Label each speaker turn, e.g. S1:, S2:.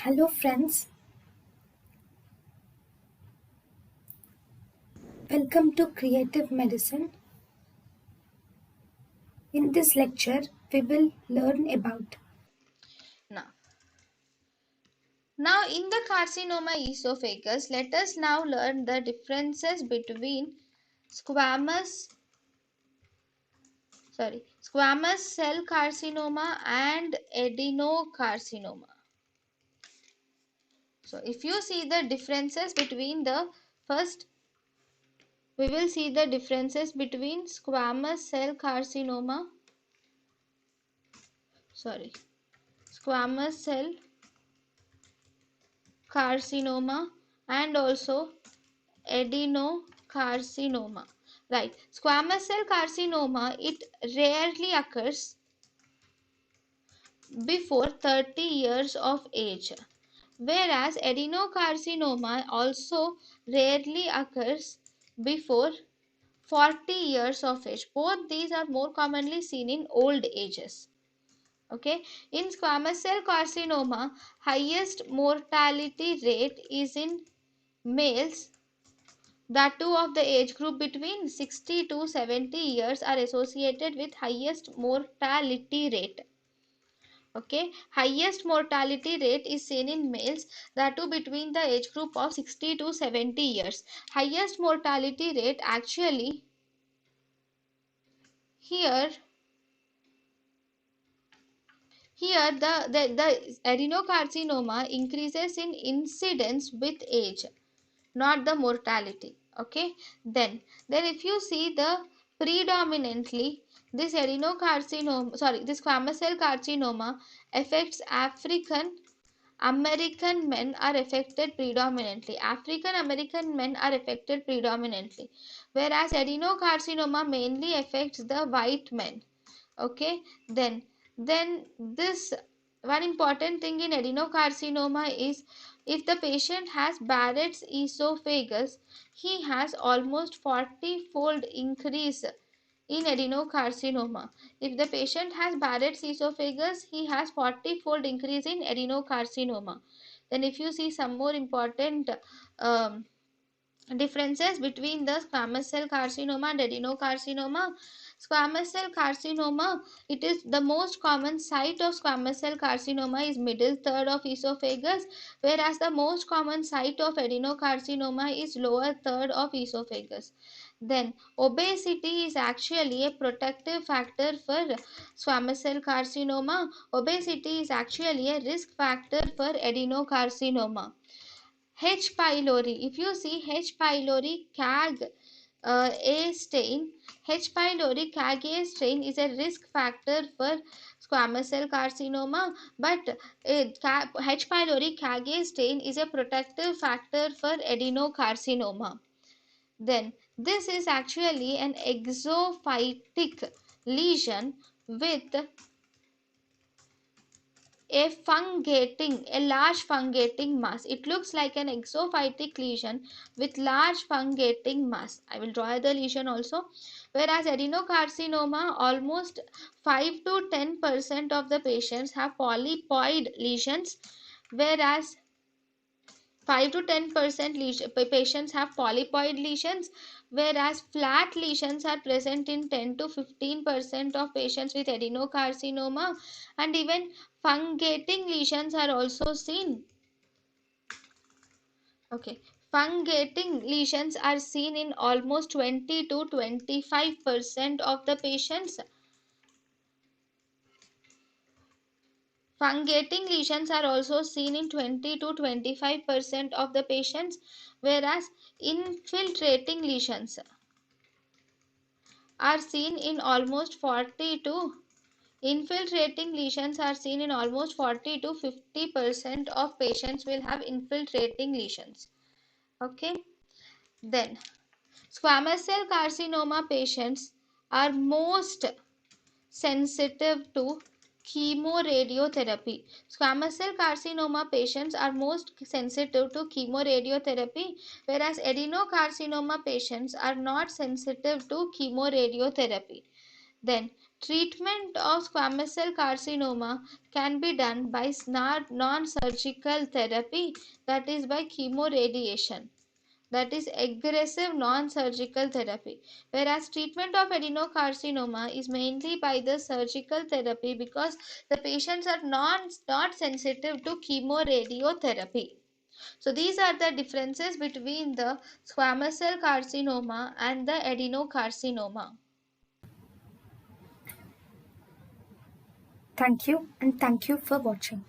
S1: Hello friends, welcome to Creative Medicine. In this lecture, we will learn about
S2: Now, now in the carcinoma esophagus, let us now learn the differences between squamous squamous cell carcinoma and adenocarcinoma. So if you see the differences between the first, we will see the differences between squamous cell carcinoma and also adenocarcinoma. Right. Squamous cell carcinoma, it rarely occurs before 30 years of age, whereas adenocarcinoma also rarely occurs before 40 years of age. Both these are more commonly seen in old ages. Okay. In squamous cell carcinoma, highest mortality rate is in males, that too of the age group between 60 to 70 years are associated with highest mortality rate. Okay, highest mortality rate is seen in males, that too between the age group of 60 to 70 years. Highest mortality rate actually here the adenocarcinoma increases in incidence with age, not the mortality. Okay, then if you see the predominantly this this squamous cell carcinoma affects African American men are affected predominantly. African American men are affected predominantly, whereas adenocarcinoma mainly affects the white men. Okay, then this one important thing in adenocarcinoma is if the patient has Barrett's esophagus, he has almost 40-fold increase in adenocarcinoma. If the patient has Barrett's esophagus, he has 40-fold increase in adenocarcinoma. Then if you see some more important um, differences between the squamous cell carcinoma and adenocarcinoma. Squamous cell carcinoma, it is the most common site of squamous cell carcinoma is middle third of esophagus, whereas the most common site of adenocarcinoma is lower third of esophagus. Then obesity is actually a protective factor for squamous cell carcinoma. Obesity is actually a risk factor for adenocarcinoma. H. pylori. If you see H. pylori CAG A strain, H. pylori CAG A strain is a risk factor for squamous cell carcinoma, but H. pylori CAG A strain is a protective factor for adenocarcinoma. Then this is actually an exophytic lesion with a large fungating mass. It looks like an exophytic lesion with large fungating mass. I will draw the lesion also. Whereas adenocarcinoma, almost 5 to 10% of the patients have polypoid lesions, whereas 5 to 10% patients have polypoid lesions, whereas flat lesions are present in 10 to 15% of patients with adenocarcinoma, and even fungating lesions are also seen. Okay, fungating lesions are seen in almost 20 to 25% of the patients. Fungating lesions are also seen in 20 to 25% of the patients, whereas infiltrating lesions are seen in almost 40 to infiltrating lesions are seen in almost 40 to 50% of patients will have infiltrating lesions. Okay, then squamous cell carcinoma patients are most sensitive to chemoradiotherapy. Squamous cell carcinoma patients are most sensitive to chemoradiotherapy, whereas adenocarcinoma patients are not sensitive to chemoradiotherapy. Then Treatment of squamous cell carcinoma can be done by non-surgical therapy, that is by chemoradiation, that is aggressive non-surgical therapy, whereas treatment of adenocarcinoma is mainly by the surgical therapy because the patients are not sensitive to chemoradiotherapy. So these are the differences between the squamous cell carcinoma and the adenocarcinoma.
S1: Thank you and thank you for watching.